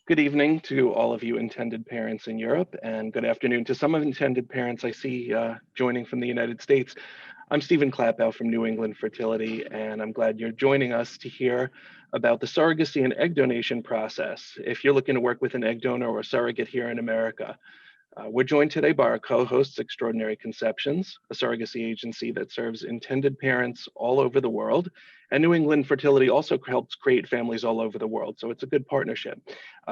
Good evening to all of you intended parents in Europe, and good afternoon to some of intended parents I see joining from the United States. I'm Stephen Clappow from New England Fertility, and I'm glad you're joining us to hear about the surrogacy and egg donation process. If you're looking to work with an egg donor or surrogate here in America, we're joined today by our co-hosts, Extraordinary Conceptions, a surrogacy agency that serves intended parents all over the world. And New England Fertility also helps create families all over the world. So it's a good partnership.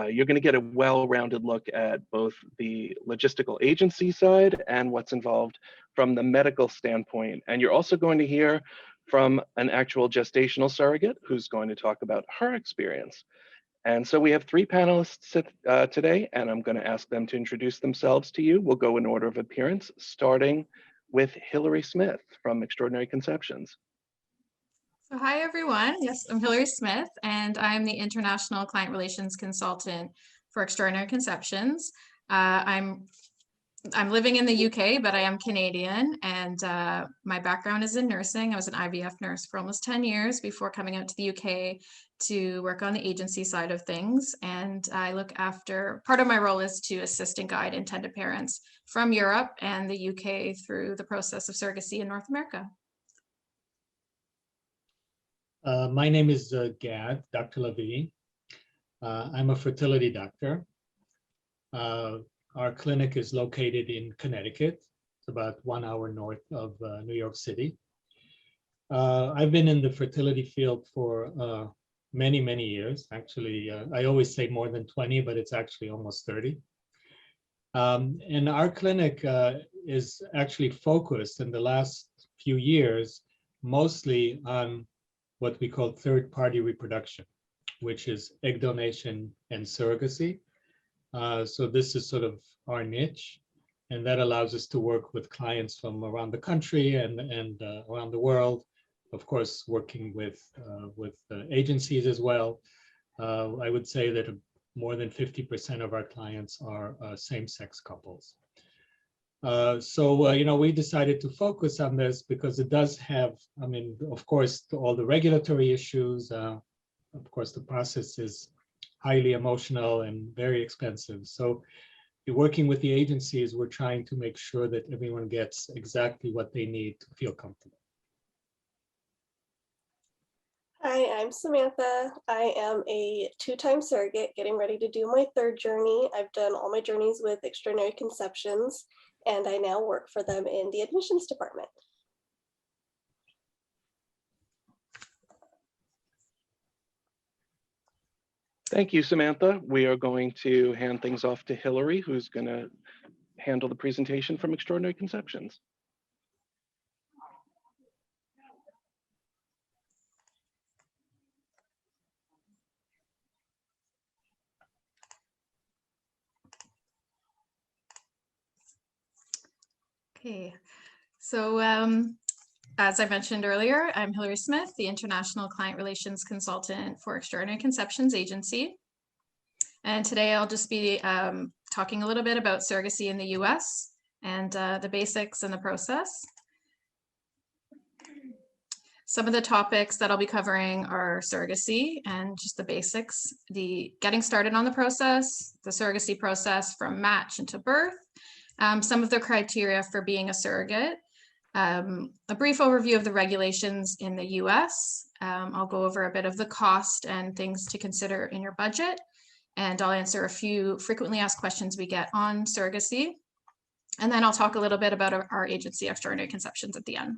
You're going to get a well-rounded look at both the logistical agency side and what's involved from the medical standpoint. And you're also going to hear from an actual gestational surrogate who's going to talk about her experience. And so we have three panelists today, and I'm going to ask them to introduce themselves to you. We'll go in order of appearance, starting with Hillary Smith from Extraordinary Conceptions. So hi, everyone. Yes, I'm Hillary Smith, and I'm the International Client Relations Consultant for Extraordinary Conceptions. I'm living in the UK, but I am Canadian, and my background is in nursing. I was an IVF nurse for almost 10 years before coming out to the UK to work on the agency side of things. And I look after, part of my role is to assist and guide intended parents from Europe and the UK through the process of surrogacy in North America. My name is Gad, Dr. Levy. I'm a fertility doctor. Our clinic is located in Connecticut. It's about 1 hour north of New York City. I've been in the fertility field for many, many years. Actually, I always say more than 20, but it's actually almost 30. And our clinic is actually focused in the last few years mostly on what we call third-party reproduction, which is egg donation and surrogacy. So this is sort of our niche, and that allows us to work with clients from around the country and around the world. Of course, working with agencies as well. I would say that more than 50% of our clients are same-sex couples. So we decided to focus on this because it does have, I mean, of course, all the regulatory issues. Of course, the process is highly emotional and very expensive. So working with the agencies, we're trying to make sure that everyone gets exactly what they need to feel comfortable. Hi, I'm Samantha. I am a two-time surrogate getting ready to do my third journey. I've done all my journeys with Extraordinary Conceptions, and I now work for them in the admissions department. Thank you, Samantha. We are going to hand things off to Hillary, who's going to handle the presentation from Extraordinary Conceptions. Okay, so as I mentioned earlier, I'm Hillary Smith, the International Client Relations Consultant for Extraordinary Conceptions Agency. And today I'll just be talking a little bit about surrogacy in the US and the basics and the process. Some of the topics that I'll be covering are surrogacy and just the basics, the getting started on the process, the surrogacy process from match into birth, some of the criteria for being a surrogate, a brief overview of the regulations in the US. I'll go over a bit of the cost and things to consider in your budget, and I'll answer a few frequently asked questions we get on surrogacy. And then I'll talk a little bit about our agency, Extraordinary Conceptions, at the end.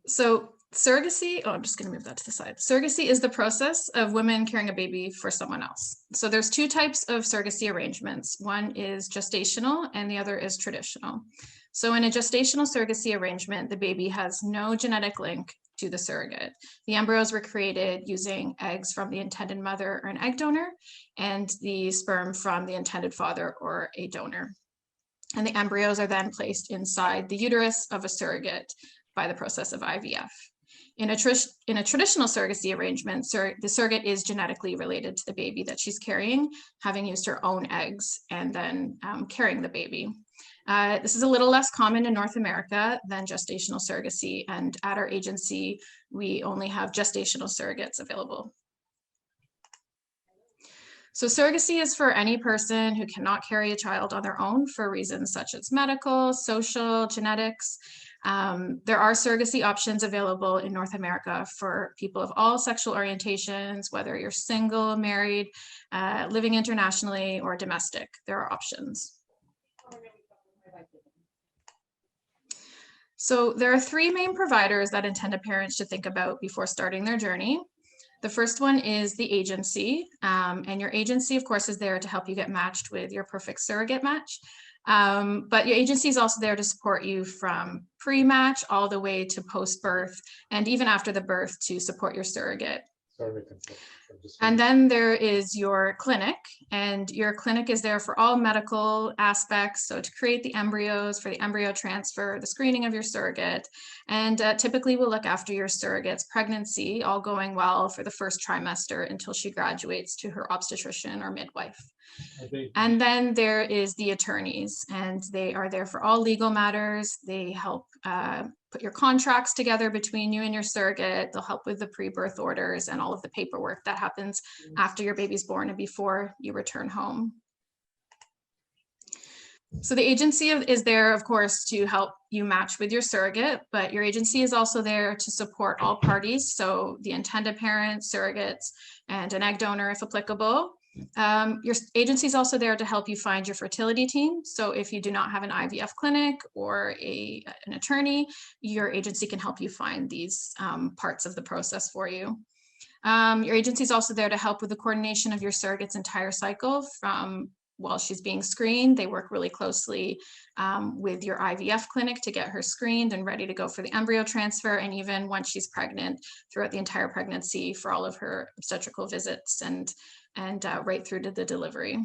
So surrogacy, I'm just going to move that to the side. Surrogacy is the process of women carrying a baby for someone else. So there's two types of surrogacy arrangements. One is gestational and the other is traditional. So in a gestational surrogacy arrangement, the baby has no genetic link to the surrogate. The embryos were created using eggs from the intended mother or an egg donor and the sperm from the intended father or a donor. And the embryos are then placed inside the uterus of a surrogate by the process of IVF. In a traditional surrogacy arrangement, the surrogate is genetically related to the baby that she's carrying, having used her own eggs and then carrying the baby. This is a little less common in North America than gestational surrogacy, and at our agency, we only have gestational surrogates available. So surrogacy is for any person who cannot carry a child on their own for reasons such as medical, social, genetics. There are surrogacy options available in North America for people of all sexual orientations, whether you're single, married, living internationally, or domestic. There are options. So there are three main providers that intended parents should think about before starting their journey. The first one is the agency, and your agency, of course, is there to help you get matched with your perfect surrogate match. But your agency is also there to support you from pre-match all the way to post-birth, and even after the birth to support your surrogate. And then there is your clinic, and your clinic is there for all medical aspects. So to create the embryos, for the embryo transfer, the screening of your surrogate, and typically we'll look after your surrogate's pregnancy, all going well for the first trimester until she graduates to her obstetrician or midwife. And then there is the attorneys, and they are there for all legal matters. They help put your contracts together between you and your surrogate. They'll help with the pre-birth orders and all of the paperwork that happens after your baby's born and before you return home. So the agency is there, of course, to help you match with your surrogate, but your agency is also there to support all parties. So the intended parents, surrogates, and an egg donor if applicable. Your agency is also there to help you find your fertility team. So if you do not have an IVF clinic or an attorney, your agency can help you find these parts of the process for you. Your agency is also there to help with the coordination of your surrogate's entire cycle from while she's being screened. They work really closely with your IVF clinic to get her screened and ready to go for the embryo transfer, and even once she's pregnant throughout the entire pregnancy for all of her obstetrical visits and right through to the delivery.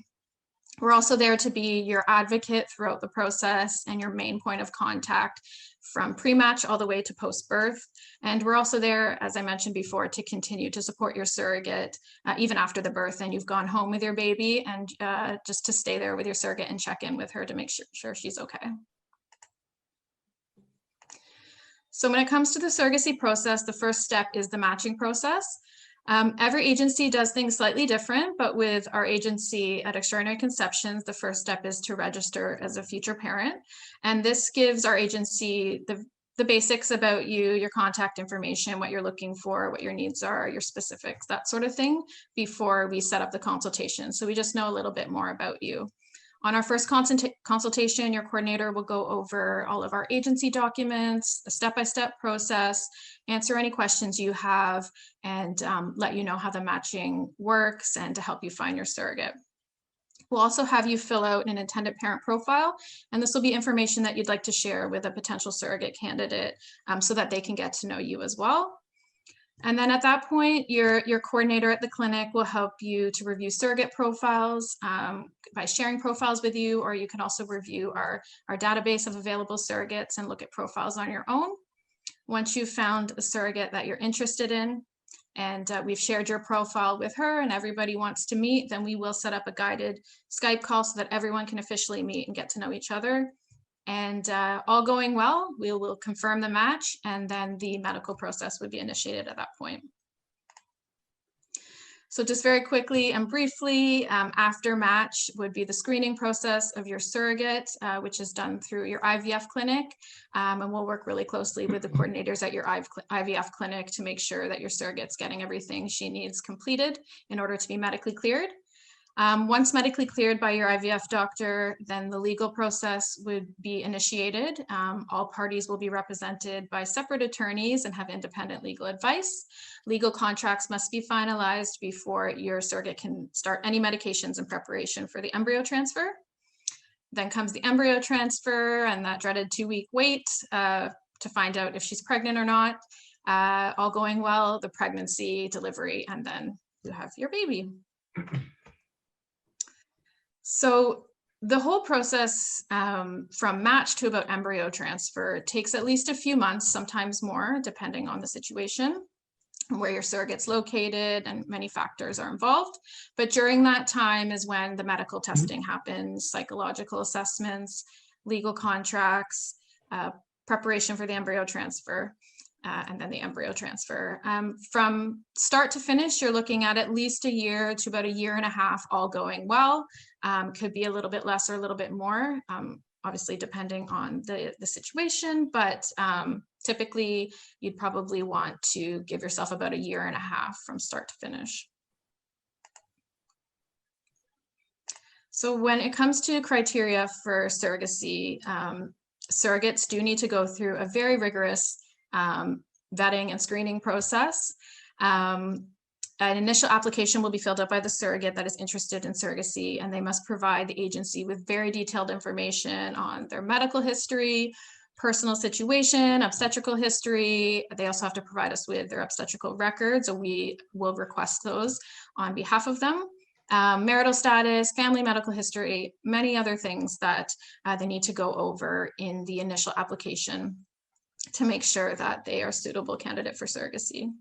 We're also there to be your advocate throughout the process and your main point of contact from pre-match all the way to post-birth. And we're also there, as I mentioned before, to continue to support your surrogate even after the birth and you've gone home with your baby, and just to stay there with your surrogate and check in with her to make sure she's okay. So when it comes to the surrogacy process, the first step is the matching process. Every agency does things slightly different, but with our agency at Extraordinary Conceptions, the first step is to register as a future parent. And this gives our agency the basics about you, your contact information, what you're looking for, what your needs are, your specifics, that sort of thing, before we set up the consultation. So we just know a little bit more about you. On our first consultation, your coordinator will go over all of our agency documents, the step-by-step process, answer any questions you have, and let you know how the matching works and to help you find your surrogate. We'll also have you fill out an intended parent profile, and this will be information that you'd like to share with a potential surrogate candidate so that they can get to know you as well. And then at that point, your coordinator at the clinic will help you to review surrogate profiles by sharing profiles with you, or you can also review our database of available surrogates and look at profiles on your own. Once you've found a surrogate that you're interested in, and we've shared your profile with her and everybody wants to meet, then we will set up a guided Skype call so that everyone can officially meet and get to know each other. And all going well, we will confirm the match, and then the medical process would be initiated at that point. So just very quickly and briefly, after match would be the screening process of your surrogate, which is done through your IVF clinic. And we'll work really closely with the coordinators at your IVF clinic to make sure that your surrogate's getting everything she needs completed in order to be medically cleared. Once medically cleared by your IVF doctor, then the legal process would be initiated. All parties will be represented by separate attorneys and have independent legal advice. Legal contracts must be finalized before your surrogate can start any medications in preparation for the embryo transfer. Then comes the embryo transfer and that dreaded 2-week wait to find out if she's pregnant or not. All going well, the pregnancy, delivery, and then you have your baby. So the whole process from match to about embryo transfer takes at least a few months, sometimes more, depending on the situation, where your surrogate's located, and many factors are involved. But during that time is when the medical testing happens, psychological assessments, legal contracts, preparation for the embryo transfer, and then the embryo transfer. From start to finish, you're looking at least a year to about a year and a half, all going well. Could be a little bit less or a little bit more, obviously depending on the situation, but typically you'd probably want to give yourself about a year and a half from start to finish. So when it comes to criteria for surrogacy, surrogates do need to go through a very rigorous vetting and screening process. An initial application will be filled out by the surrogate that is interested in surrogacy, and they must provide the agency with very detailed information on their medical history, personal situation, obstetrical history. They also have to provide us with their obstetrical records, so we will request those on behalf of them. Marital status, family medical history, many other things that they need to go over in the initial application to make sure that they are a suitable candidate for surrogacy.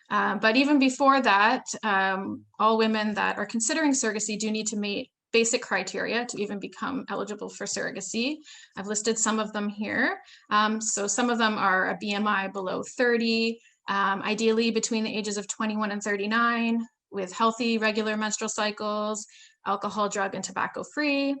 But even before that, all women that are considering surrogacy do need to meet basic criteria to even become eligible for surrogacy. I've listed some of them here. So some of them are a BMI below 30, ideally between the ages of 21 and 39, with healthy, regular menstrual cycles, alcohol, drug, and tobacco free.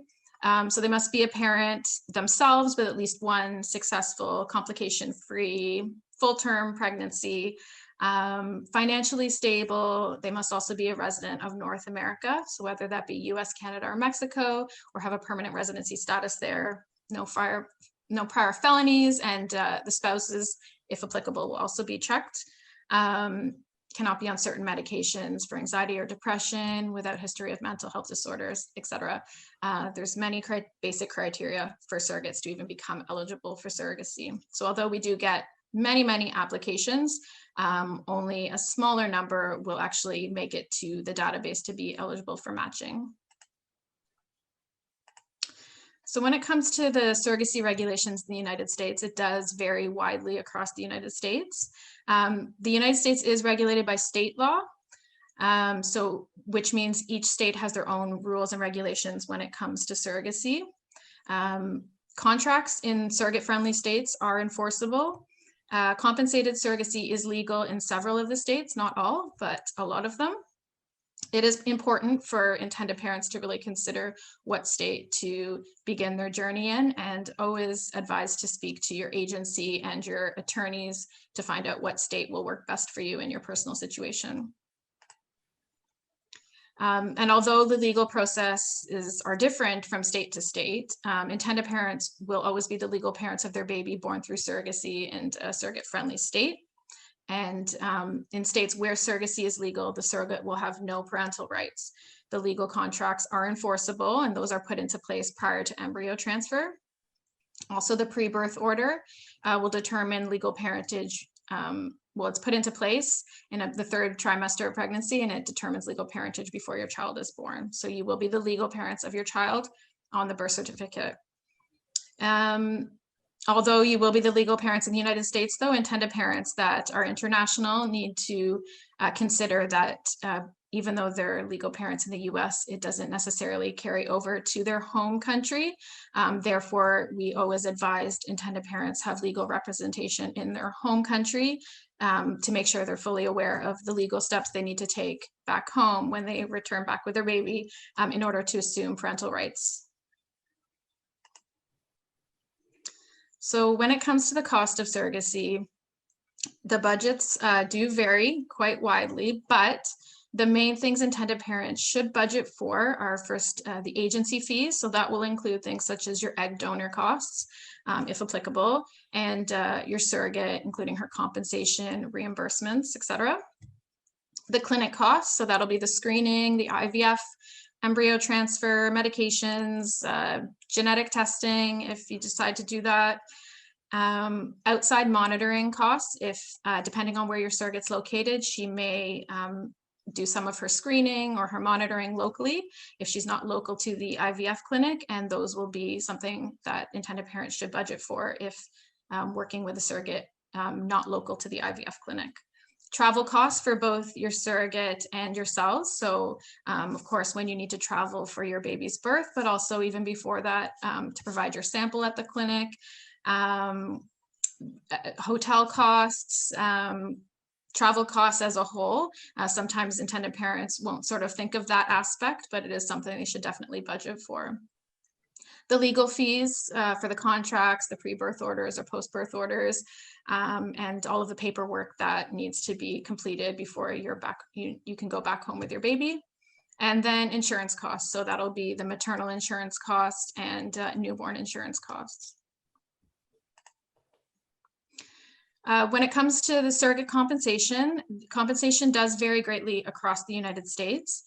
So they must be a parent themselves with at least one successful, complication-free, full-term pregnancy, financially stable. They must also be a resident of North America. So whether that be US, Canada, or Mexico, or have a permanent residency status there, no prior felonies, and the spouses, if applicable, will also be checked. Cannot be on certain medications for anxiety or depression, without history of mental health disorders, etc. There's many basic criteria for surrogates to even become eligible for surrogacy. So although we do get many applications, only a smaller number will actually make it to the database to be eligible for matching. So when it comes to the surrogacy regulations in the United States, it does vary widely across the United States. The United States is regulated by state law, which means each state has their own rules and regulations when it comes to surrogacy. Contracts in surrogate-friendly states are enforceable. Compensated surrogacy is legal in several of the states, not all, but a lot of them. It is important for intended parents to really consider what state to begin their journey in, and always advise to speak to your agency and your attorneys to find out what state will work best for you in your personal situation. And although the legal processes are different from state to state, intended parents will always be the legal parents of their baby born through surrogacy in a surrogate-friendly state. And in states where surrogacy is legal, the surrogate will have no parental rights. The legal contracts are enforceable, and those are put into place prior to embryo transfer. Also, the pre-birth order will determine legal parentage. Well, it's put into place in the third trimester of pregnancy, and it determines legal parentage before your child is born. So you will be the legal parents of your child on the birth certificate. Although you will be the legal parents in the United States, though, intended parents that are international need to consider that even though they're legal parents in the US, it doesn't necessarily carry over to their home country. Therefore, we always advised intended parents have legal representation in their home country to make sure they're fully aware of the legal steps they need to take back home when they return back with their baby in order to assume parental rights. So when it comes to the cost of surrogacy, the budgets do vary quite widely, but the main things intended parents should budget for are first the agency fees. So that will include things such as your egg donor costs, if applicable, and your surrogate, including her compensation, reimbursements, etc. The clinic costs, so that'll be the screening, the IVF, embryo transfer, medications, genetic testing, if you decide to do that. Outside monitoring costs, if depending on where your surrogate's located, she may do some of her screening or her monitoring locally if she's not local to the IVF clinic, and those will be something that intended parents should budget for if working with a surrogate not local to the IVF clinic. Travel costs for both your surrogate and yourselves. So of course, when you need to travel for your baby's birth, but also even before that, to provide your sample at the clinic, hotel costs, travel costs as a whole. Sometimes intended parents won't sort of think of that aspect, but it is something they should definitely budget for. The legal fees for the contracts, the pre-birth orders or post-birth orders, and all of the paperwork that needs to be completed before you're back, you can go back home with your baby. And then insurance costs. So that'll be the maternal insurance cost and newborn insurance costs. When it comes to the surrogate compensation, compensation does vary greatly across the United States.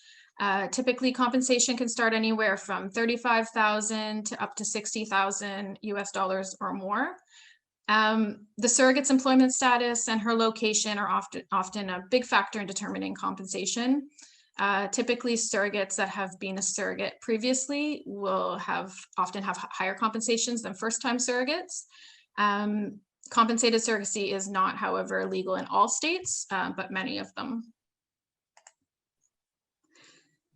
Typically, compensation can start anywhere from $35,000 to up to $60,000 US dollars or more. The surrogate's employment status and her location are often a big factor in determining compensation. Typically, surrogates that have been a surrogate previously will often have higher compensations than first-time surrogates. Compensated surrogacy is not, however, legal in all states, but many of them.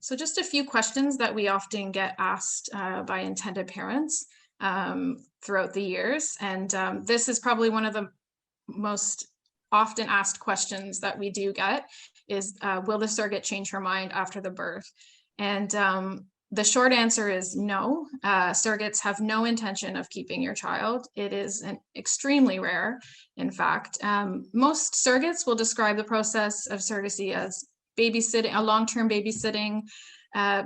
So just a few questions that we often get asked by intended parents throughout the years. And this is probably one of the most often asked questions that we do get is, will the surrogate change her mind after the birth? And the short answer is no. Surrogates have no intention of keeping your child. It is extremely rare, in fact. Most surrogates will describe the process of surrogacy as babysitting, a long-term babysitting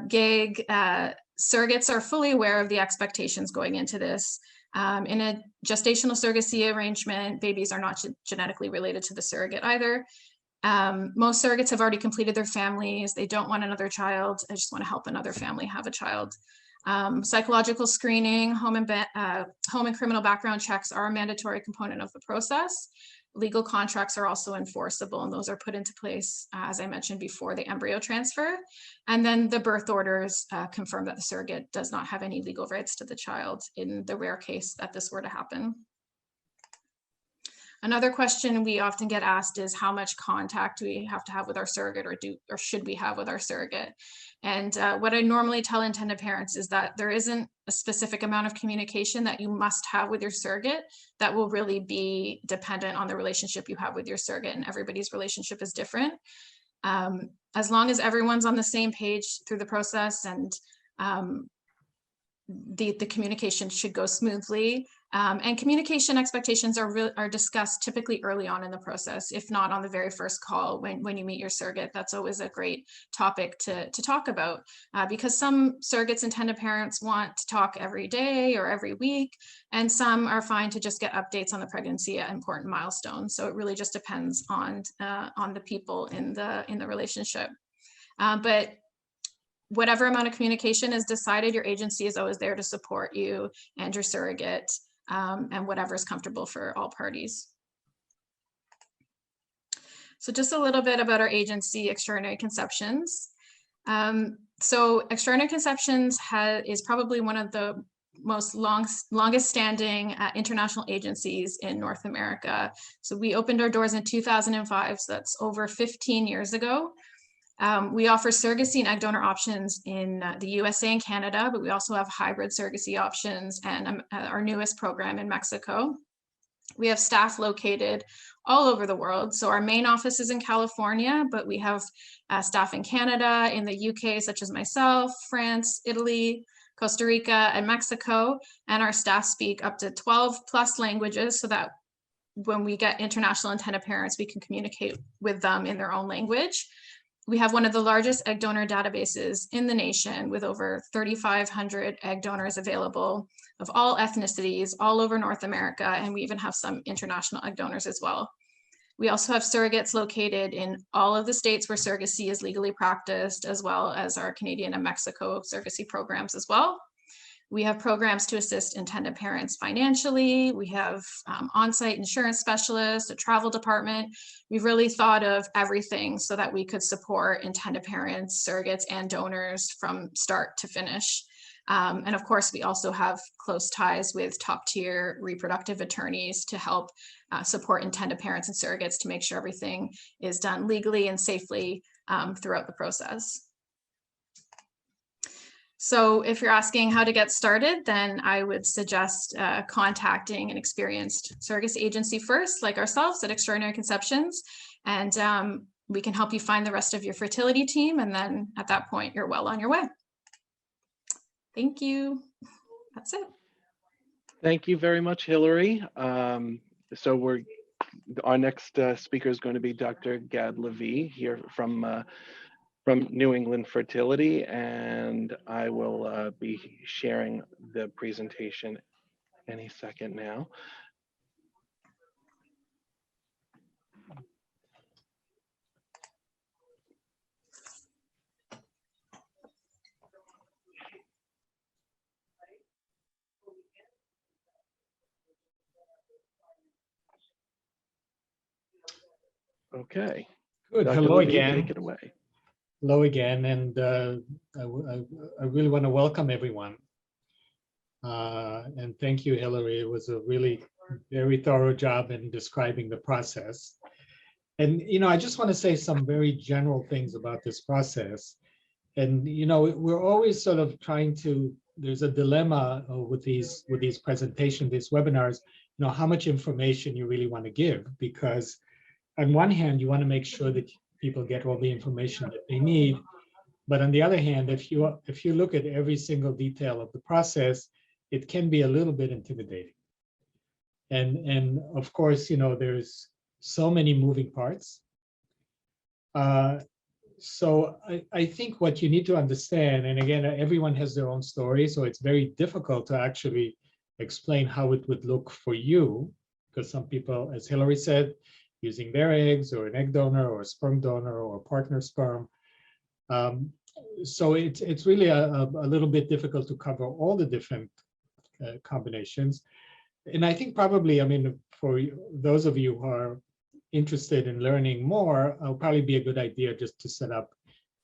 gig. Surrogates are fully aware of the expectations going into this. In a gestational surrogacy arrangement, babies are not genetically related to the surrogate either. Most surrogates have already completed their families. They don't want another child. They just want to help another family have a child. Psychological screening, home and criminal background checks are a mandatory component of the process. Legal contracts are also enforceable, and those are put into place, as I mentioned before, the embryo transfer. And then the birth orders confirm that the surrogate does not have any legal rights to the child in the rare case that this were to happen. Another question we often get asked is how much contact do we have to have with our surrogate, or should we have with our surrogate? And what I normally tell intended parents is that there isn't a specific amount of communication that you must have with your surrogate. That will really be dependent on the relationship you have with your surrogate, and everybody's relationship is different. As long as everyone's on the same page through the process and the communication should go smoothly. And communication expectations are discussed typically early on in the process, if not on the very first call when you meet your surrogate. That's always a great topic to talk about, because some surrogates intended parents want to talk every day or every week, and some are fine to just get updates on the pregnancy at important milestones. So it really just depends on the people in the relationship. But whatever amount of communication is decided, your agency is always there to support you and your surrogate, and whatever is comfortable for all parties. So just a little bit about our agency, Extraordinary Conceptions. So Extraordinary Conceptions is probably one of the longest standing international agencies in North America. So we opened our doors in 2005, so that's over 15 years ago. We offer surrogacy and egg donor options in the USA and Canada, but we also have hybrid surrogacy options and our newest program in Mexico. We have staff located all over the world. So our main office is in California, but we have staff in Canada, in the UK, such as myself, France, Italy, Costa Rica, and Mexico. And our staff speak up to 12 plus languages, so that when we get international intended parents, we can communicate with them in their own language. We have one of the largest egg donor databases in the nation, with over 3,500 egg donors available of all ethnicities all over North America, and we even have some international egg donors as well. We also have surrogates located in all of the states where surrogacy is legally practiced, as well as our Canadian and Mexico surrogacy programs as well. We have programs to assist intended parents financially. We have on-site insurance specialists, a travel department. We've really thought of everything so that we could support intended parents, surrogates, and donors from start to finish. And of course, we also have close ties with top-tier reproductive attorneys to help support intended parents and surrogates to make sure everything is done legally and safely throughout the process. So if you're asking how to get started, then I would suggest contacting an experienced surrogacy agency first, like ourselves at Extraordinary Conceptions, and we can help you find the rest of your fertility team. And then at that point, you're well on your way. Thank you. That's it. Thank you very much, Hillary. So our next speaker is going to be Dr. Gad Levy here from New England Fertility, and I will be sharing the presentation any second now. Okay. Good. Dr. Hello Levy, again. take it away. Hello again, and I really want to welcome everyone. And thank you, Hillary. It was a really very thorough job in describing the process. And, I just want to say some very general things about this process. And, we're always sort of trying to, there's a dilemma with these presentations, these webinars, how much information you really want to give, because on one hand, you want to make sure that people get all the information that they need. But on the other hand, if you look at every single detail of the process, it can be a little bit intimidating. And of course, there's so many moving parts. So I think what you need to understand, and again, everyone has their own story, so it's very difficult to actually explain how it would look for you, because some people, as Hillary said, using their eggs or an egg donor or a sperm donor or a partner sperm. So it's really a little bit difficult to cover all the different combinations. And I think probably, for those of you who are interested in learning more, it'll probably be a good idea just to set up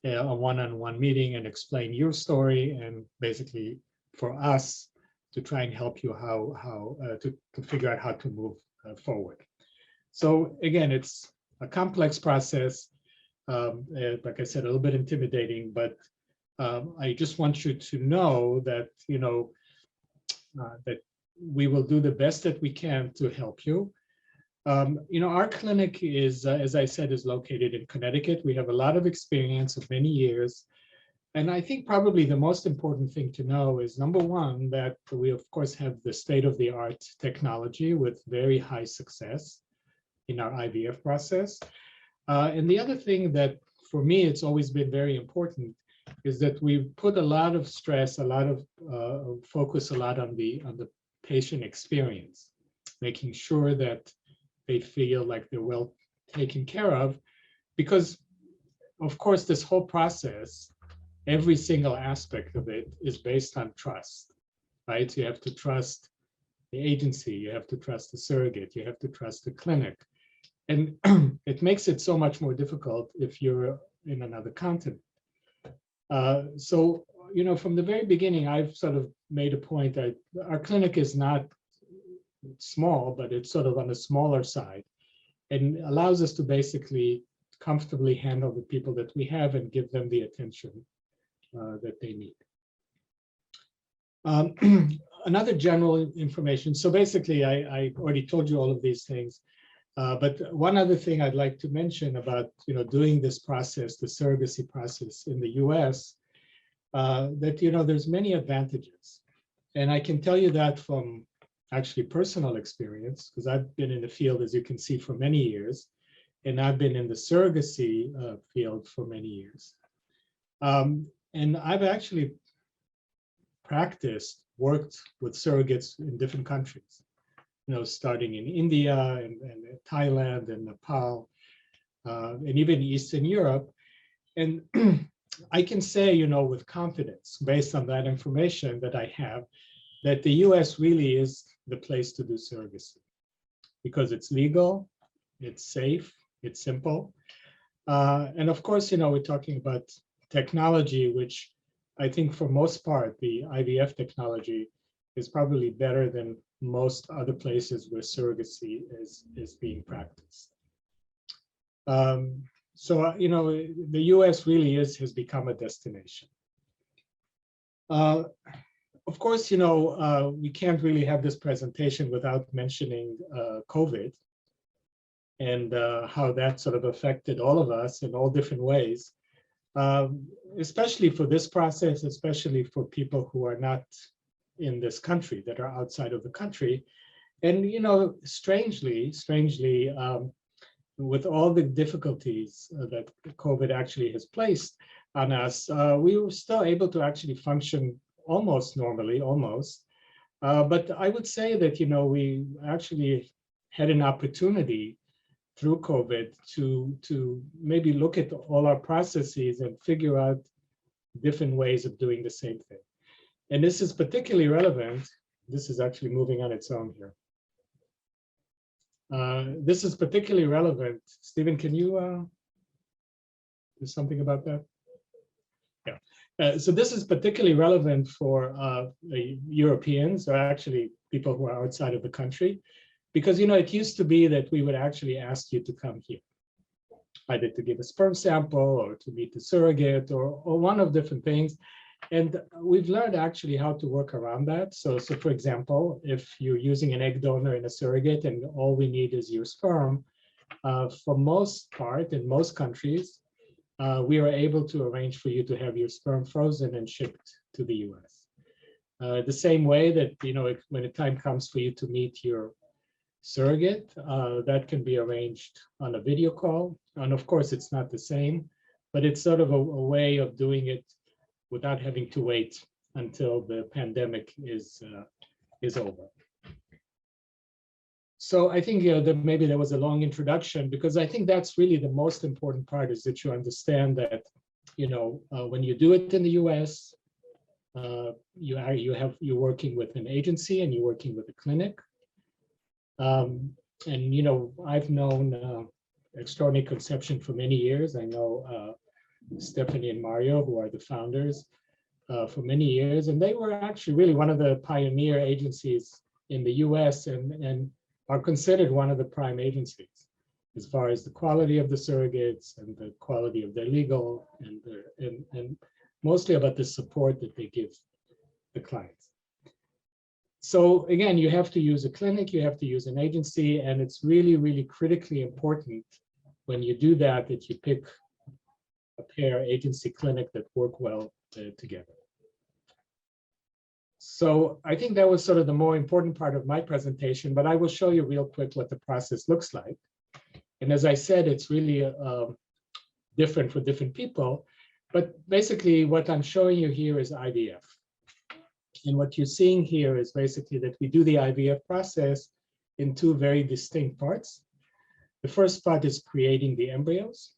a one-on-one meeting and explain your story, and basically for us to try and help you how to figure out how to move forward. So again, it's a complex process, like I said, a little bit intimidating, but I just want you to know that, that we will do the best that we can to help you. Our clinic is, as I said, is located in Connecticut. We have a lot of experience of many years. And I think probably the most important thing to know is, number one, that we, of course, have the state-of-the-art technology with very high success in our IVF process. And the other thing that, for me, it's always been very important is that we put a lot of stress, a lot of focus, a lot on the patient experience, making sure that they feel like they're well taken care of, because, of course, this whole process, every single aspect of it is based on trust, right? So you have to trust the agency, you have to trust the surrogate, you have to trust the clinic. And it makes it so much more difficult if you're in another continent. So, from the very beginning, I've sort of made a point that our clinic is not small, but it's sort of on the smaller side, and allows us to basically comfortably handle the people that we have and give them the attention that they need. Another general information. So basically, I already told you all of these things. But one other thing I'd like to mention about doing this process, the surrogacy process in the US, that there's many advantages. And I can tell you that from actually personal experience, because I've been in the field, as you can see, for many years, and I've been in the surrogacy field for many years. And I've actually worked with surrogates in different countries. Starting in India and Thailand and Nepal, and even Eastern Europe. And I can say, with confidence, based on that information that I have, that the US really is the place to do surrogacy, because it's legal, it's safe, it's simple. And of course, we're talking about technology, which I think for most part, the IVF technology is probably better than most other places where surrogacy is being practiced. So, you know, the US really has become a destination. Of course, you know, we can't really have this presentation without mentioning COVID and how that sort of affected all of us in all different ways, especially for this process, especially for people who are not in this country, that are outside of the country. And, you know, strangely, with all the difficulties that COVID actually has placed on us, we were still able to actually function almost normally, but I would say that, you know, we actually had an opportunity through COVID to maybe look at all our processes and figure out different ways of doing the same thing. And this is particularly relevant. This is actually moving on its own here. This is particularly relevant. Stephen, can you do something about that? Yeah. So this is particularly relevant for Europeans, or actually people who are outside of the country, because, you know, it used to be that we would actually ask you to come here, either to give a sperm sample or to meet the surrogate or one of different things. And we've learned actually how to work around that. So for example, if you're using an egg donor and a surrogate and all we need is your sperm, for most part, in most countries, we are able to arrange for you to have your sperm frozen and shipped to the US. The same way that, you know, when the time comes for you to meet your surrogate, that can be arranged on a video call. And of course, it's not the same, but it's sort of a way of doing it without having to wait until the pandemic is over. So I think, you know, that maybe there was a long introduction, because I think that's really the most important part, is that you understand that, you know, when you do it in the US, you're working with an agency and you're working with a clinic. And, you know, I've known Extraordinary Conception for many years. I know Stephanie and Mario, who are the founders, for many years. And they were actually really one of the pioneer agencies in the US and are considered one of the prime agencies as far as the quality of the surrogates and the quality of their legal and mostly about the support that they give the clients. So again, you have to use a clinic, you have to use an agency, and it's really, really critically important when you do that, that you pick a pair agency clinic that work well together. So I think that was sort of the more important part of my presentation, but I will show you real quick what the process looks like. And as I said, it's really different for different people, but basically what I'm showing you here is IVF. And what you're seeing here is basically that we do the IVF process in two very distinct parts. The first part is creating the embryos.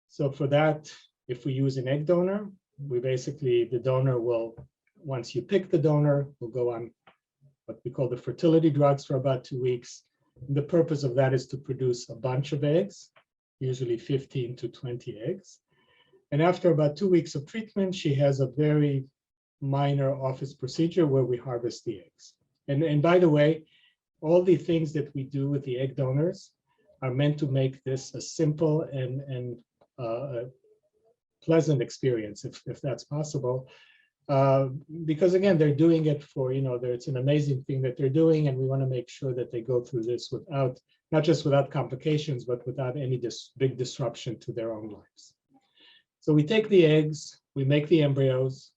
So for that, if we use an egg donor, we basically, the donor will, once you pick the donor, will go on what we call the fertility drugs for about 2 weeks. And the purpose of that is to produce a bunch of eggs, usually 15 to 20 eggs. And after about 2 weeks of treatment, she has a very minor office procedure where we harvest the eggs. And by the way, all the things that we do with the egg donors are meant to make this a simple and a pleasant experience, if that's possible. Because again, they're doing it for, you know, it's an amazing thing that they're doing, and we want to make sure that they go through this without, not just without complications, but without any big disruption to their own lives. So we take the eggs, we make the embryos.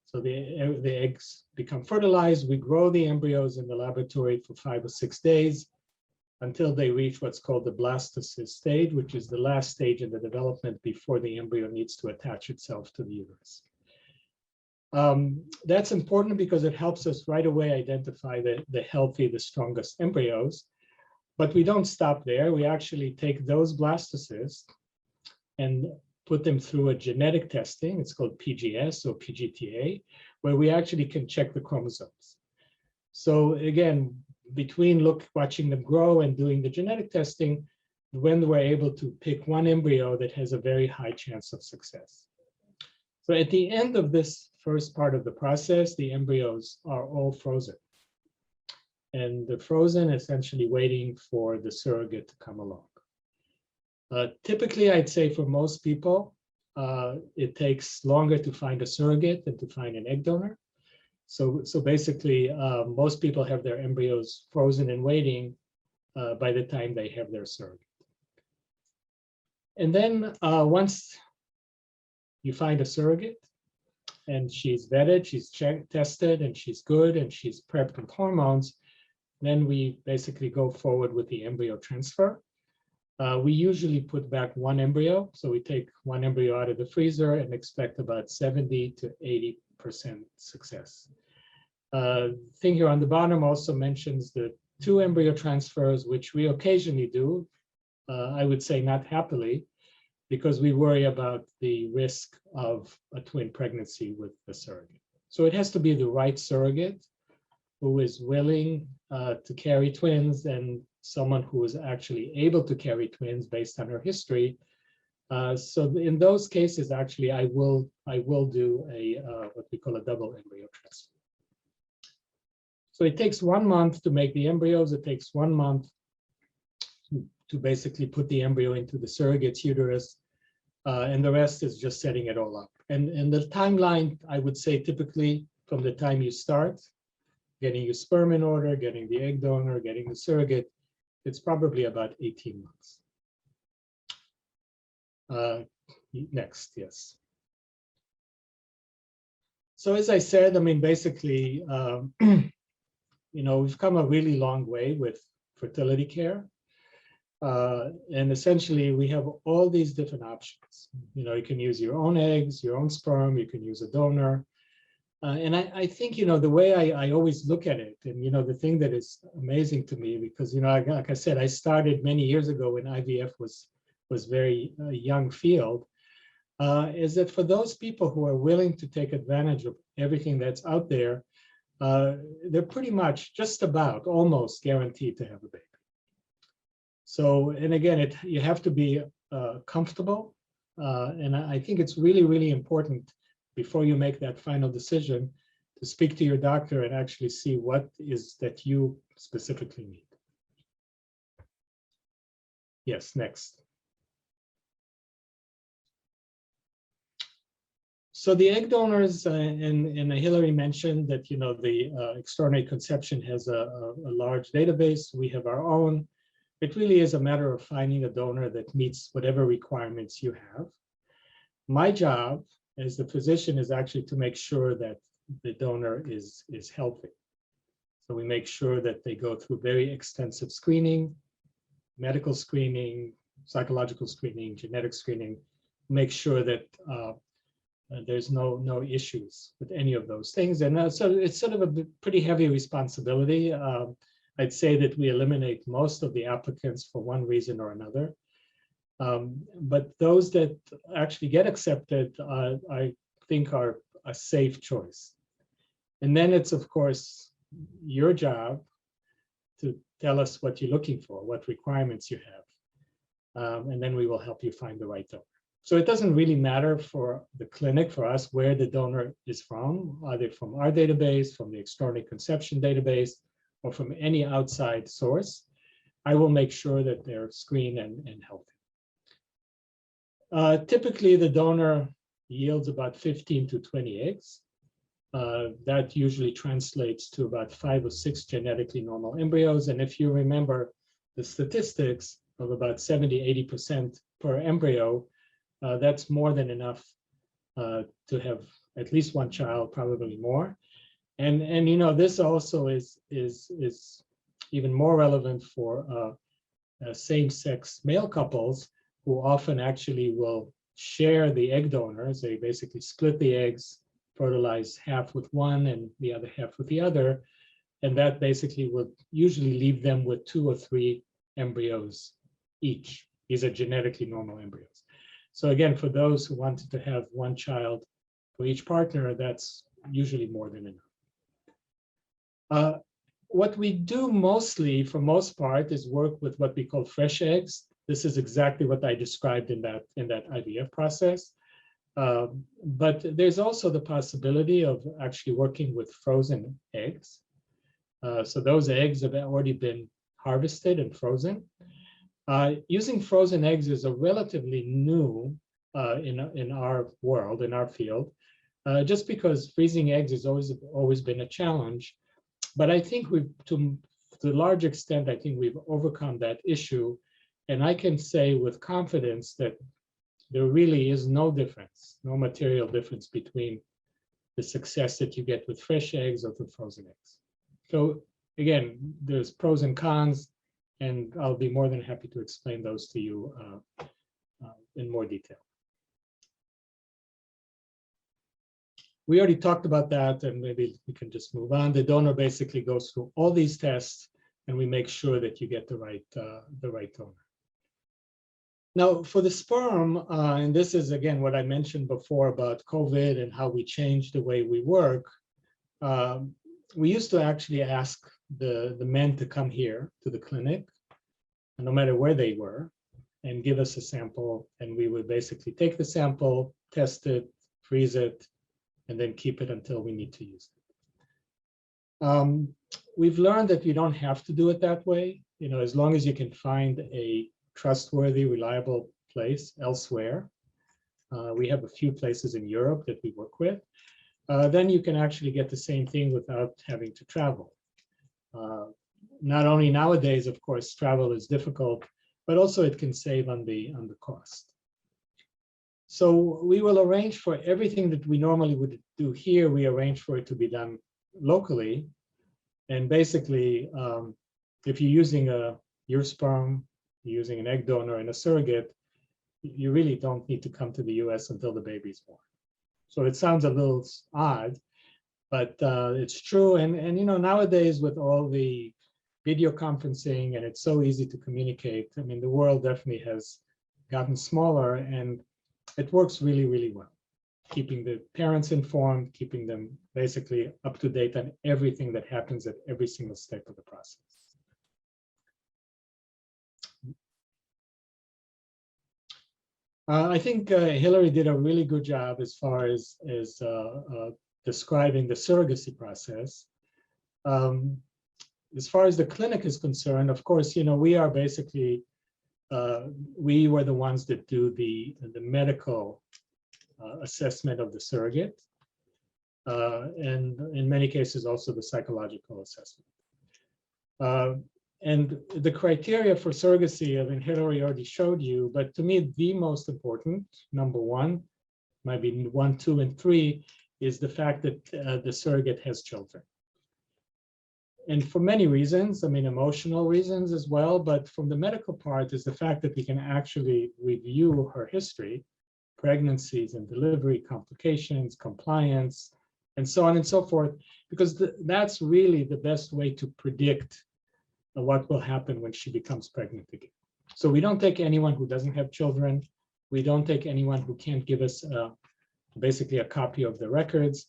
So the eggs become fertilized. We grow the embryos in the laboratory for 5 or 6 days until they reach what's called the blastocyst stage, which is the last stage in the development before the embryo needs to attach itself to the uterus. That's important because it helps us right away identify the healthy, the strongest embryos. But we don't stop there. We actually take those blastocysts and put them through a genetic testing. It's called PGS or PGTA, where we actually can check the chromosomes. So again, between watching them grow and doing the genetic testing, when we're able to pick one embryo that has a very high chance of success. So at the end of this first part of the process, the embryos are all frozen. And they're frozen, essentially waiting for the surrogate to come along. Typically, I'd say for most people, it takes longer to find a surrogate than to find an egg donor. So basically, most people have their embryos frozen and waiting by the time they have their surrogate. And then once you find a surrogate and she's vetted, she's tested, and she's good, and she's prepped with hormones, then we basically go forward with the embryo transfer. We usually put back one embryo. So we take one embryo out of the freezer and expect about 70 to 80% success. Thing here on the bottom also mentions the 2 embryo transfers, which we occasionally do. I would say not happily, because we worry about the risk of a twin pregnancy with the surrogate. So it has to be the right surrogate who is willing to carry twins, and someone who is actually able to carry twins based on her history. So in those cases, actually, I will do a what we call a double embryo transfer. So it takes 1 month to make the embryos. It takes 1 month to basically put the embryo into the surrogate's uterus, and the rest is just setting it all up. And the timeline, I would say, typically from the time you start, getting your sperm in order, getting the egg donor, getting the surrogate, it's probably about 18 months. Next, yes. So as I said, I mean, basically, we've come a really long way with fertility care. And essentially, we have all these different options. You can use your own eggs, your own sperm, you can use a donor. And I think, the way I always look at it, and, the thing that is amazing to me, because, like I said, I started many years ago when IVF was very young field, is that for those people who are willing to take advantage of everything that's out there, they're pretty much just about almost guaranteed to have a baby. So, and again, you have to be comfortable. And I think it's really, really important before you make that final decision to speak to your doctor and actually see what is that you specifically need. Yes, next. So the egg donors, and Hillary mentioned that, the extraordinary conception has a large database. We have our own. It really is a matter of finding a donor that meets whatever requirements you have. My job as the physician is actually to make sure that the donor is healthy. So we make sure that they go through very extensive screening, medical screening, psychological screening, genetic screening, make sure that there's no issues with any of those things. And so it's sort of a pretty heavy responsibility. I'd say that we eliminate most of the applicants for one reason or another. But those that actually get accepted, I think are a safe choice. And then it's, of course, your job to tell us what you're looking for, what requirements you have. And then we will help you find the right donor. So it doesn't really matter for the clinic, for us, where the donor is from, either from our database, from the extraordinary conception database, or from any outside source. I will make sure that they're screened and healthy. Typically, the donor yields about 15 to 20 eggs. That usually translates to about 5 or 6 genetically normal embryos. And if you remember the statistics of about 70–80% per embryo, that's more than enough to have at least one child, probably more. And this also is even more relevant for same-sex male couples who often actually will share the egg donors. They basically split the eggs, fertilize half with one and the other half with the other. And that basically would usually leave them with 2 or 3 embryos each. These are genetically normal embryos. So again, for those who wanted to have one child for each partner, that's usually more than enough. What we do mostly, for most part, is work with what we call fresh eggs. This is exactly what I described in that IVF process. But there's also the possibility of actually working with frozen eggs. So those eggs have already been harvested and frozen. Using frozen eggs is a relatively new in our world, in our field, just because freezing eggs has always been a challenge. But I think to a large extent, I think we've overcome that issue. And I can say with confidence that there really is no difference, no material difference between the success that you get with fresh eggs or with frozen eggs. So again, there's pros and cons, and I'll be more than happy to explain those to you in more detail. We already talked about that, and maybe we can just move on. The donor basically goes through all these tests, and we make sure that you get the right donor. Now, for the sperm, and this is again what I mentioned before about COVID and how we changed the way we work. We used to actually ask the men to come here to the clinic, no matter where they were, and give us a sample, and we would basically take the sample, test it, freeze it, and then keep it until we need to use it. We've learned that you don't have to do it that way. You know, as long as you can find a trustworthy, reliable place elsewhere. We have a few places in Europe that we work with. Then you can actually get the same thing without having to travel. Not only nowadays, of course, travel is difficult, but also it can save on the cost. So we will arrange for everything that we normally would do here. We arrange for it to be done locally. And basically, if you're using your sperm, you're using an egg donor and a surrogate, you really don't need to come to the US until the baby's born. So it sounds a little odd, but it's true. And you know, nowadays with all the video conferencing, and it's so easy to communicate, I mean, the world definitely has gotten smaller, and it works really, really well. Keeping the parents informed, keeping them basically up to date on everything that happens at every single step of the process. I think Hillary did a really good job as far as describing the surrogacy process. As far as the clinic is concerned, of course, you know, we are basically, we were the ones that do the medical assessment of the surrogate, and in many cases also the psychological assessment. And the criteria for surrogacy, I mean, Hillary already showed you, but to me, the most important, number one, might be 1, 2, and 3, is the fact that the surrogate has children. And for many reasons, I mean, emotional reasons as well, but from the medical part is the fact that we can actually review her history, pregnancies and delivery, complications, compliance, and so on and so forth, because that's really the best way to predict what will happen when she becomes pregnant again. So we don't take anyone who doesn't have children. We don't take anyone who can't give us basically a copy of the records.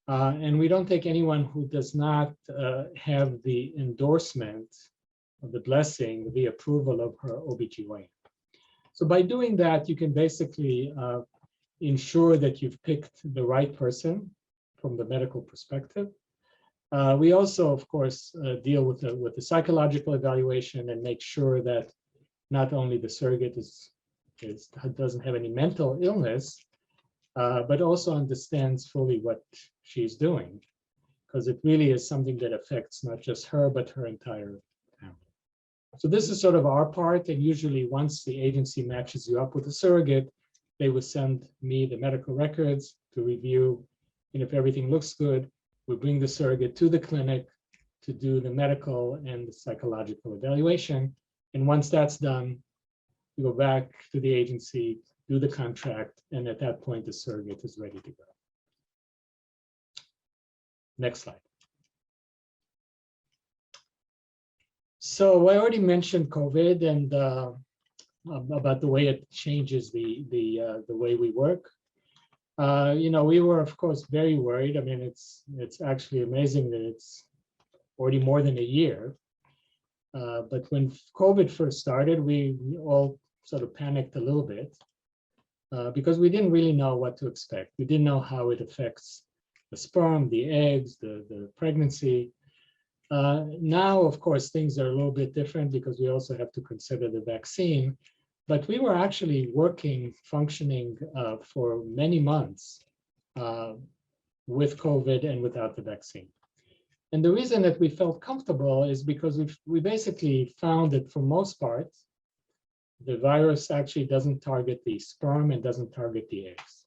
And we don't take anyone who does not have the endorsement, the blessing, the approval of her OBGYN. So by doing that, you can basically ensure that you've picked the right person from the medical perspective. We also, of course, deal with the psychological evaluation and make sure that not only the surrogate doesn't have any mental illness, but also understands fully what she's doing, because it really is something that affects not just her, but her entire family. So this is sort of our part, and usually once the agency matches you up with a surrogate, they will send me the medical records to review, and if everything looks good, we bring the surrogate to the clinic to do the medical and the psychological evaluation. And once that's done, we go back to the agency, do the contract, and at that point, the surrogate is ready to go. Next slide. So I already mentioned COVID and about the way it changes the way we work. You know, we were, of course, very worried. I mean, it's actually amazing that it's already more than a year. But when COVID first started, we all sort of panicked a little bit. because we didn't really know what to expect. We didn't know how it affects the sperm, the eggs, the pregnancy. Now, of course, things are a little bit different because we also have to consider the vaccine. But we were actually working, functioning for many months with COVID and without the vaccine. And the reason that we felt comfortable is because we basically found that for most part, the virus actually doesn't target the sperm and doesn't target the eggs.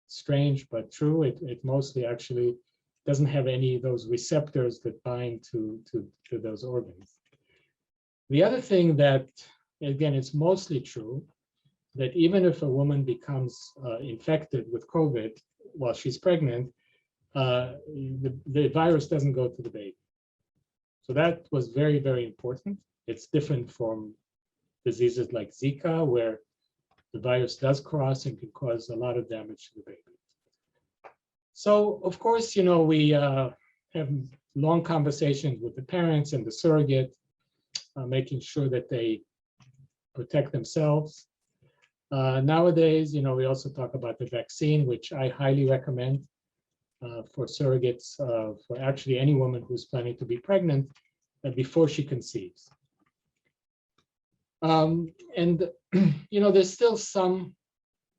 Strange, but true. It mostly actually doesn't have any of those receptors that bind to those organs. The other thing that, again, it's mostly true, that even if a woman becomes infected with COVID while she's pregnant, the virus doesn't go to the baby. So that was very, very important. It's different from diseases like Zika, where the virus does cross and can cause a lot of damage to the baby. So, of course, we have long conversations with the parents and the surrogate, making sure that they protect themselves. Nowadays, we also talk about the vaccine, which I highly recommend for surrogates, for actually any woman who's planning to be pregnant before she conceives. And there's still some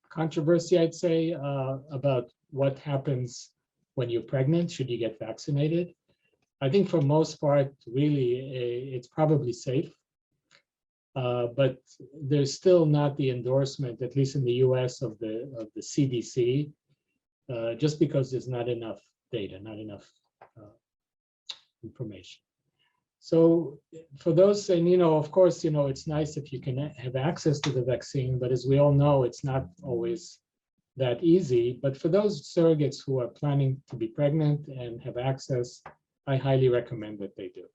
controversy, I'd say, about what happens when you're pregnant. Should you get vaccinated? I think for most part, really, it's probably safe. But there's still not the endorsement, at least in the US, of the CDC, just because there's not enough data, not enough information. So for those, and of course, it's nice if you can have access to the vaccine, but as we all know, it's not always that easy. But for those surrogates who are planning to be pregnant and have access, I highly recommend that they do.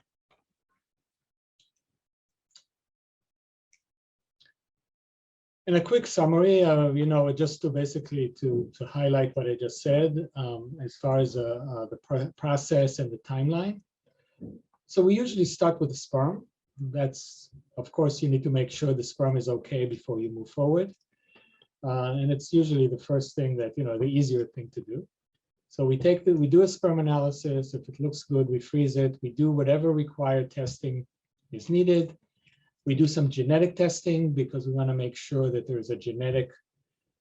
In a quick summary, just to basically to highlight what I just said, as far as the process and the timeline. So we usually start with the sperm. That's, of course, you need to make sure the sperm is okay before you move forward. And it's usually the first thing that, the easier thing to do. So we do a sperm analysis. If it looks good, we freeze it. We do whatever required testing is needed. We do some genetic testing because we want to make sure that there's a genetic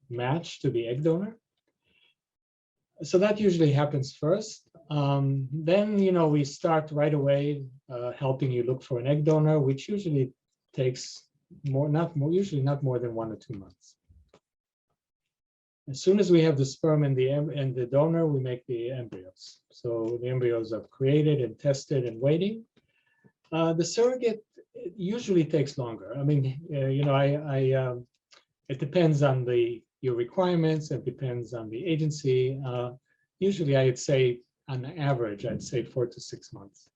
match to the egg donor. So that usually happens first. Then, we start right away helping you look for an egg donor, which usually takes usually not more than 1 or 2 months. As soon as we have the sperm and the donor, we make the embryos. So the embryos are created and tested and waiting. The surrogate usually takes longer. I mean, it depends on your requirements. It depends on the agency. Usually, I'd say on average, 4 to 6 months.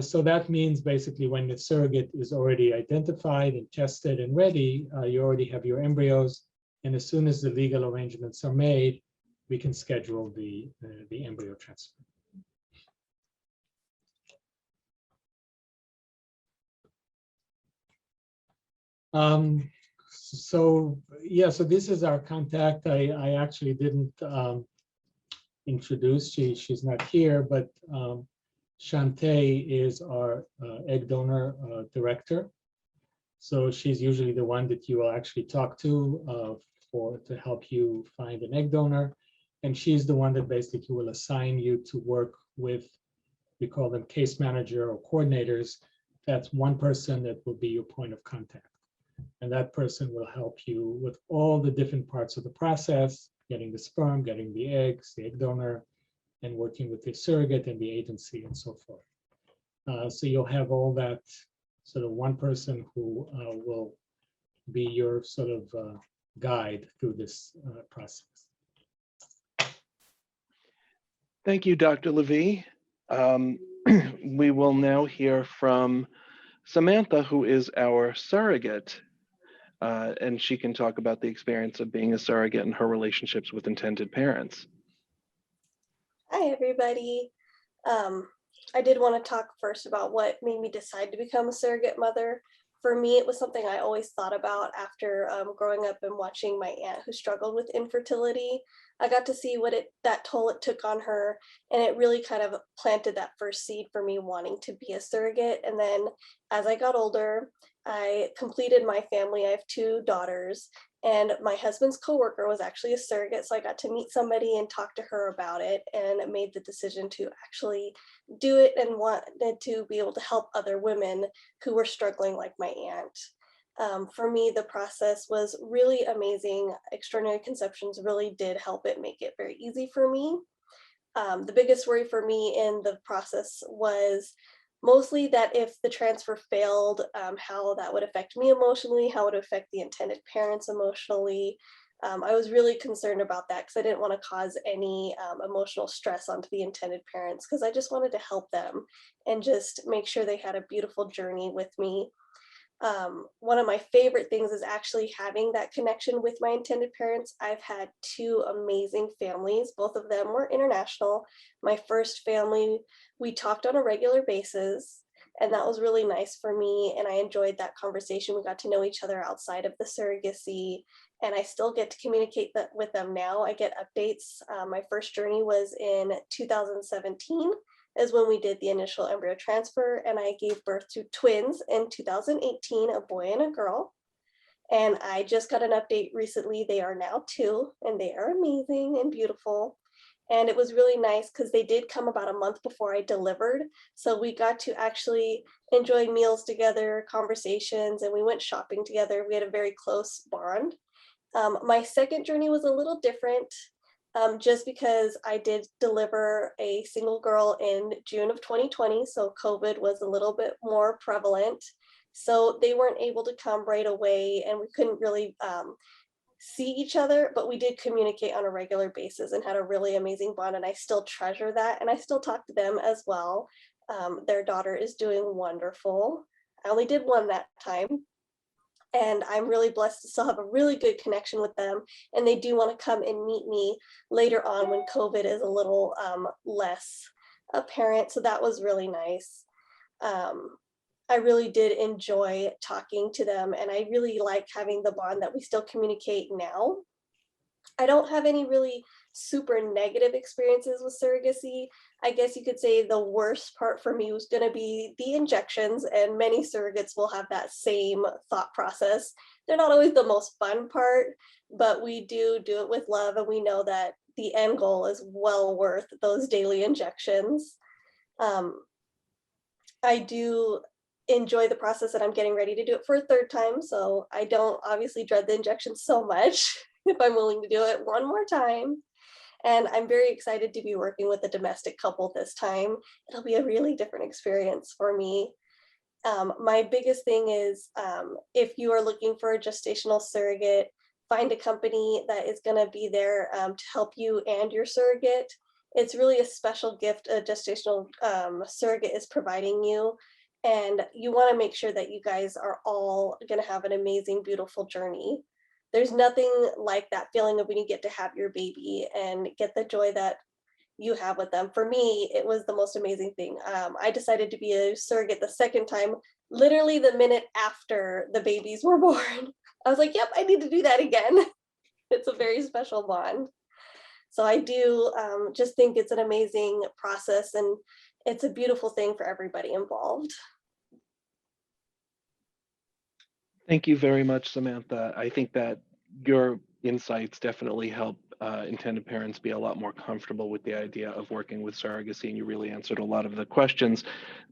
So that means basically when the surrogate is already identified and tested and ready, you already have your embryos. And as soon as the legal arrangements are made, we can schedule the embryo transfer. So this is our contact. I actually didn't introduce, she's not here, but Shantae is our egg donor director. So she's usually the one that you will actually talk to to help you find an egg donor. And she's the one that basically will assign you to work with, we call them case manager or coordinators. That's one person that will be your point of contact. And that person will help you with all the different parts of the process, getting the sperm, getting the eggs, the egg donor, and working with the surrogate and the agency and so forth. So you'll have all that sort of one person who will be your sort of guide through this process. Thank you, Dr. Levy. We will now hear from Samantha, who is our surrogate, and she can talk about the experience of being a surrogate and her relationships with intended parents. Hi, everybody. I did want to talk first about what made me decide to become a surrogate mother. For me, it was something I always thought about after growing up and watching my aunt who struggled with infertility. I got to see that toll it took on her, and it really kind of planted that first seed for me wanting to be a surrogate. And then as I got older, I completed my family. I have 2 daughters, and my husband's coworker was actually a surrogate, so I got to meet somebody and talk to her about it, and made the decision to actually do it and wanted to be able to help other women who were struggling like my aunt. For me, the process was really amazing. Extraordinary conceptions really did help it make it very easy for me. The biggest worry for me in the process was mostly that if the transfer failed, how that would affect me emotionally, how it would affect the intended parents emotionally. I was really concerned about that because I didn't want to cause any emotional stress onto the intended parents, because I just wanted to help them and just make sure they had a beautiful journey with me. One of my favorite things is actually having that connection with my intended parents. I've had 2 amazing families. Both of them were international. My first family, we talked on a regular basis, and that was really nice for me. And I enjoyed that conversation. We got to know each other outside of the surrogacy, and I still get to communicate with them now. I get updates. My first journey was in 2017. Is when we did the initial embryo transfer, and I gave birth to twins in 2018, a boy and a girl. And I just got an update recently. They are now 2, and they are amazing and beautiful. And it was really nice because they did come about a month before I delivered. So we got to actually enjoy meals together, conversations, and we went shopping together. We had a very close bond. My second journey was a little different. Just because I did deliver a single girl in June of 2020, so COVID was a little bit more prevalent. So they weren't able to come right away, and we couldn't really see each other, but we did communicate on a regular basis and had a really amazing bond, and I still treasure that, and I still talk to them as well. Their daughter is doing wonderful. I only did one that time. And I'm really blessed to still have a really good connection with them. And they do want to come and meet me later on when COVID is a little less apparent. So that was really nice. I really did enjoy talking to them, and I really like having the bond that we still communicate now. I don't have any really super negative experiences with surrogacy. I guess you could say the worst part for me was going to be the injections, and many surrogates will have that same thought process. They're not always the most fun part, but we do it with love, and we know that the end goal is well worth those daily injections. I do enjoy the process, and I'm getting ready to do it for a 3rd time, so I don't obviously dread the injections so much if I'm willing to do it one more time. And I'm very excited to be working with a domestic couple this time. It'll be a really different experience for me. My biggest thing is if you are looking for a gestational surrogate, find a company that is going to be there to help you and your surrogate. It's really a special gift a gestational surrogate is providing you. And you want to make sure that you guys are all going to have an amazing, beautiful journey. There's nothing like that feeling of when you get to have your baby and get the joy that you have with them. For me, it was the most amazing thing. I decided to be a surrogate the 2nd time, literally the minute after the babies were born. I was like, yep, I need to do that again. It's a very special bond. So I do just think it's an amazing process, and it's a beautiful thing for everybody involved. Thank you very much, Samantha. I think that your insights definitely help intended parents be a lot more comfortable with the idea of working with surrogacy, and you really answered a lot of the questions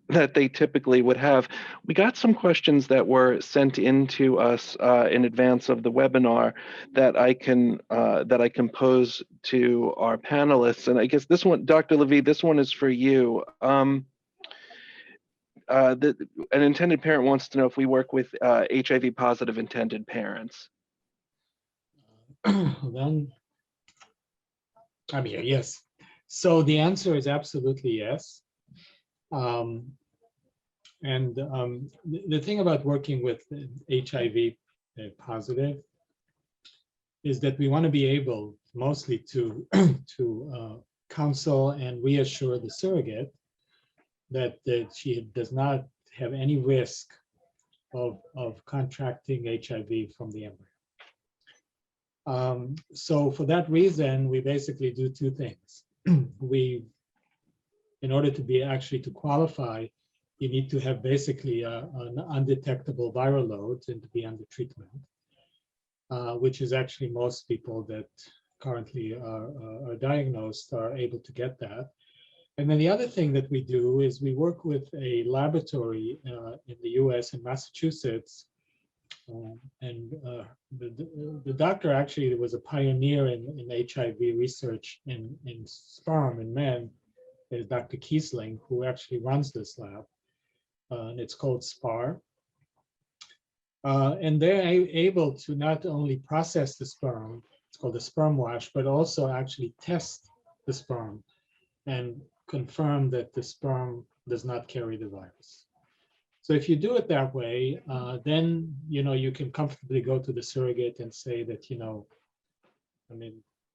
that they typically would have. We got some questions that were sent in to us in advance of the webinar that I can pose to our panelists. And I guess this one, Dr. Levy, this one is for you. An intended parent wants to know if we work with HIV positive intended parents. Then I'm here, yes. So the answer is absolutely yes. The thing about working with HIV positive is that we want to be able mostly to counsel and reassure the surrogate that she does not have any risk of contracting HIV from the embryo. So for that reason, we basically do two things. In order to be actually to qualify, you need to have basically an undetectable viral load and to be under treatment, which is actually most people that currently are diagnosed are able to get that. And then the other thing that we do is we work with a laboratory in the US in Massachusetts. The doctor actually was a pioneer in HIV research in sperm in men, is Dr. Kiesling, who actually runs this lab. And it's called SPAR. And they're able to not only process the sperm, it's called a sperm wash, but also actually test the sperm and confirm that the sperm does not carry the virus. So if you do it that way, then you can comfortably go to the surrogate and say that,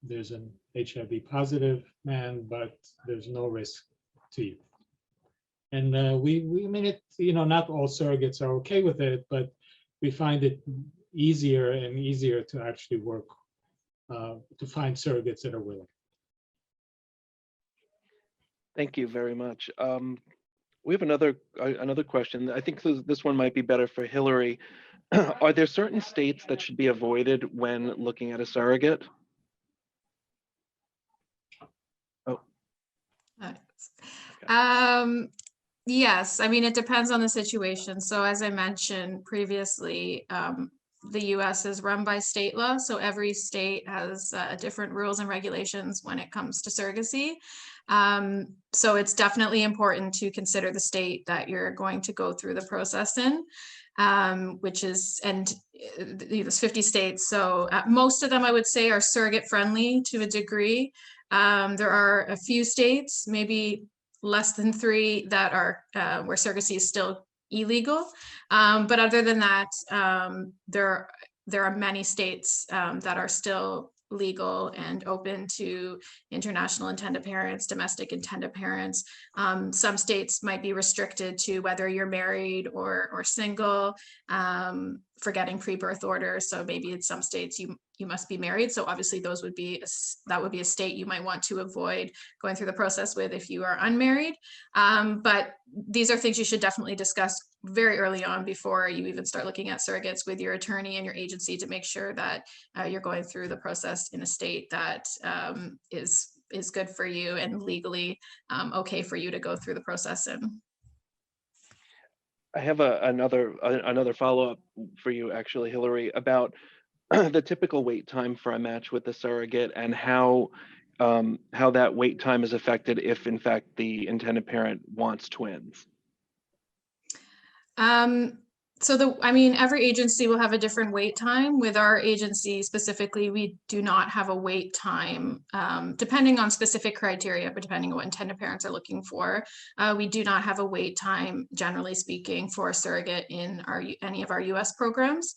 there's an HIV positive man, but there's no risk to you. And not all surrogates are okay with it, but we find it easier and easier to actually work to find surrogates that are willing. Thank you very much. We have another question. I think this one might be better for Hillary. Are there certain states that should be avoided when looking at a surrogate? Oh. Okay. Yes, I mean, it depends on the situation. So as I mentioned previously, the US is run by state law. So every state has different rules and regulations when it comes to surrogacy. So it's definitely important to consider the state that you're going to go through the process in, which is, and there's 50 states. So most of them, I would say, are surrogate friendly to a degree. There are a few states, maybe less than 3, that are where surrogacy is still illegal. But other than that, there are many states that are still legal and open to international intended parents, domestic intended parents. Some states might be restricted to whether you're married or single, for getting pre-birth orders. So maybe in some states you must be married. So obviously that would be a state you might want to avoid going through the process with if you are unmarried. But these are things you should definitely discuss very early on before you even start looking at surrogates with your attorney and your agency to make sure that you're going through the process in a state that is good for you and legally okay for you to go through the process in. I have another follow-up for you, actually, Hillary, about the typical wait time for a match with the surrogate and how that wait time is affected if, in fact, the intended parent wants twins. Every agency will have a different wait time. With our agency specifically, we do not have a wait time, depending on specific criteria, but depending on what intended parents are looking for. We do not have a wait time, generally speaking, for a surrogate in any of our US programs.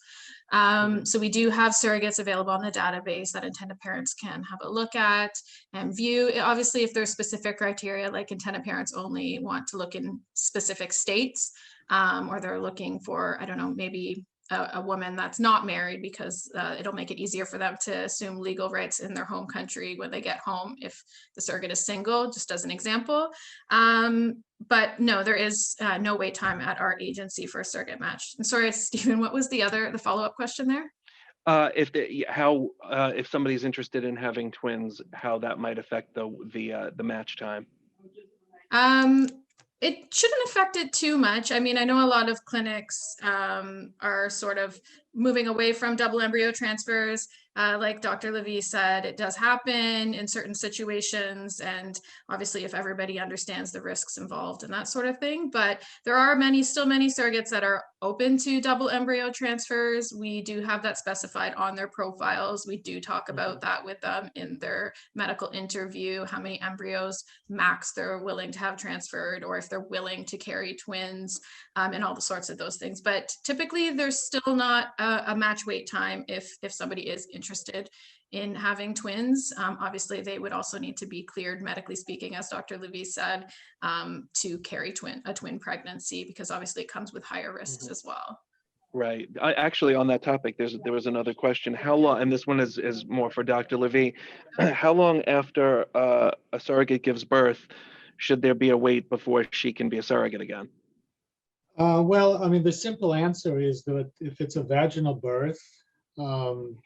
So we do have surrogates available on the database that intended parents can have a look at and view. Obviously, if there's specific criteria, like intended parents only want to look in specific states, or they're looking for, I don't know, maybe a woman that's not married because it'll make it easier for them to assume legal rights in their home country when they get home if the surrogate is single, just as an example. But no, there is no wait time at our agency for a surrogate match. And sorry, Stephen, what was the follow-up question there? If somebody's interested in having twins, how that might affect the match time. It shouldn't affect it too much. I mean, I know a lot of clinics are sort of moving away from double embryo transfers. Like Dr. Levy said, it does happen in certain situations. And obviously, if everybody understands the risks involved and that sort of thing. But there are still many surrogates that are open to double embryo transfers. We do have that specified on their profiles. We do talk about that with them in their medical interview, how many embryos max they're willing to have transferred, or if they're willing to carry twins, and all the sorts of those things. But typically, there's still not a match wait time if somebody is interested in having twins. Obviously, they would also need to be cleared, medically speaking, as Dr. Levy said, to carry a twin pregnancy, because obviously it comes with higher risks as well. Right. Actually, on that topic, there was another question. How long, and this one is more for Dr. Levy, how long after a surrogate gives birth should there be a wait before she can be a surrogate again? Well, I mean, the simple answer is that if it's a vaginal birth, um,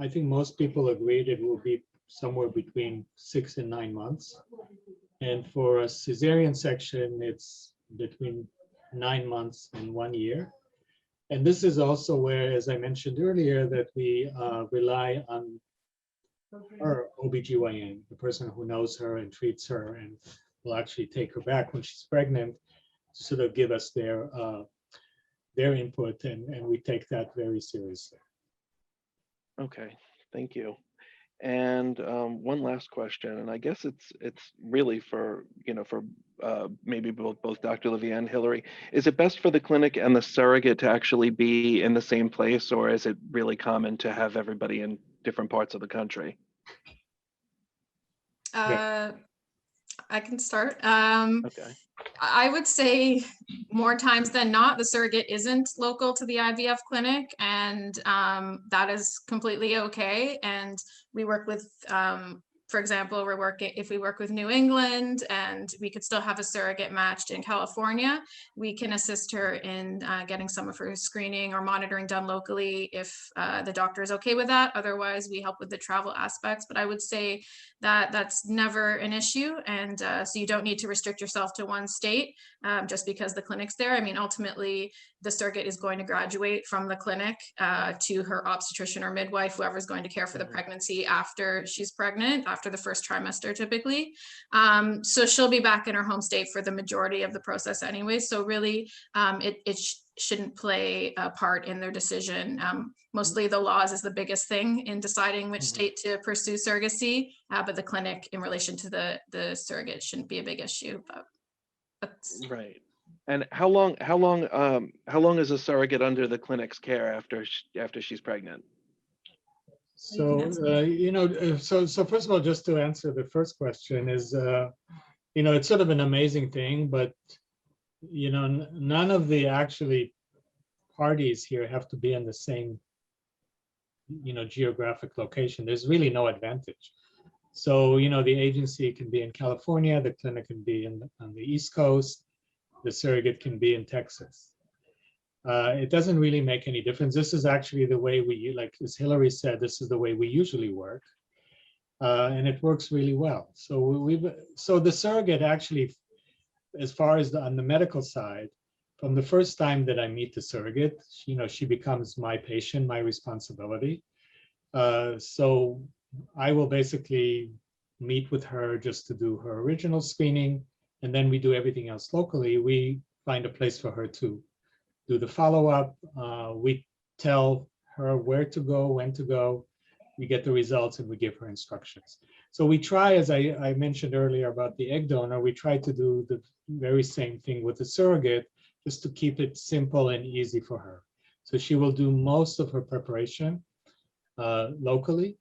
I think most people agreed it will be somewhere between 6 and 9 months. And for a cesarean section, it's between 9 months and 1 year. And this is also where, as I mentioned earlier, that we rely on her OBGYN, the person who knows her and treats her and will actually take her back when she's pregnant, to sort of give us their input, and we take that very seriously. Okay, thank you. And one last question, and I guess it's really for maybe both Dr. Levy and Hillary. Is it best for the clinic and the surrogate to actually be in the same place, or is it really common to have everybody in different parts of the country? I can start. Okay. I would say more times than not, the surrogate isn't local to the IVF clinic, and that is completely okay. And we work with, for example, if we work with New England and we could still have a surrogate matched in California, we can assist her in getting some of her screening or monitoring done locally if the doctor is okay with that. Otherwise, we help with the travel aspects. But I would say that that's never an issue. And so you don't need to restrict yourself to one state just because the clinic's there. I mean, ultimately, the surrogate is going to graduate from the clinic to her obstetrician or midwife, whoever's going to care for the pregnancy after she's pregnant, after the first trimester typically. So she'll be back in her home state for the majority of the process anyway. So really, it shouldn't play a part in their decision. Mostly the laws is the biggest thing in deciding which state to pursue surrogacy, but the clinic in relation to the surrogate shouldn't be a big issue. But that's Right. And how long is a surrogate under the clinic's care after she's pregnant? So, so first of all, just to answer the first question is, it's sort of an amazing thing, but, none of the actually parties here have to be in the same, geographic location. There's really no advantage. So, the agency can be in California, the clinic can be on the East Coast, the surrogate can be in Texas. It doesn't really make any difference. This is actually the way like as Hillary said, this is the way we usually work. And it works really well. So the surrogate actually, as far as on the medical side, from the first time that I meet the surrogate, she becomes my patient, my responsibility. So I will basically meet with her just to do her original screening, and then we do everything else locally. We find a place for her to do the follow-up. We tell her where to go, when to go. We get the results and we give her instructions. So we try, as I mentioned earlier about the egg donor, we try to do the very same thing with the surrogate, just to keep it simple and easy for her. So she will do most of her preparation locally,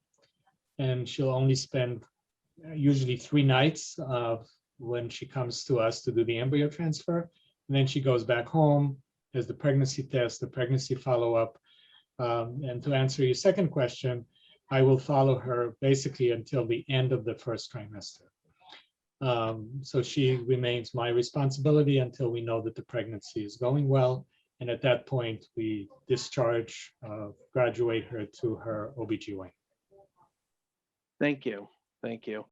and she'll only spend usually 3 nights when she comes to us to do the embryo transfer. And then she goes back home, has the pregnancy test, the pregnancy follow-up. And to answer your second question, I will follow her basically until the end of the first trimester. So she remains my responsibility until we know that the pregnancy is going well. And at that point, we discharge, graduate her to her OBGYN. Thank you. Thank you.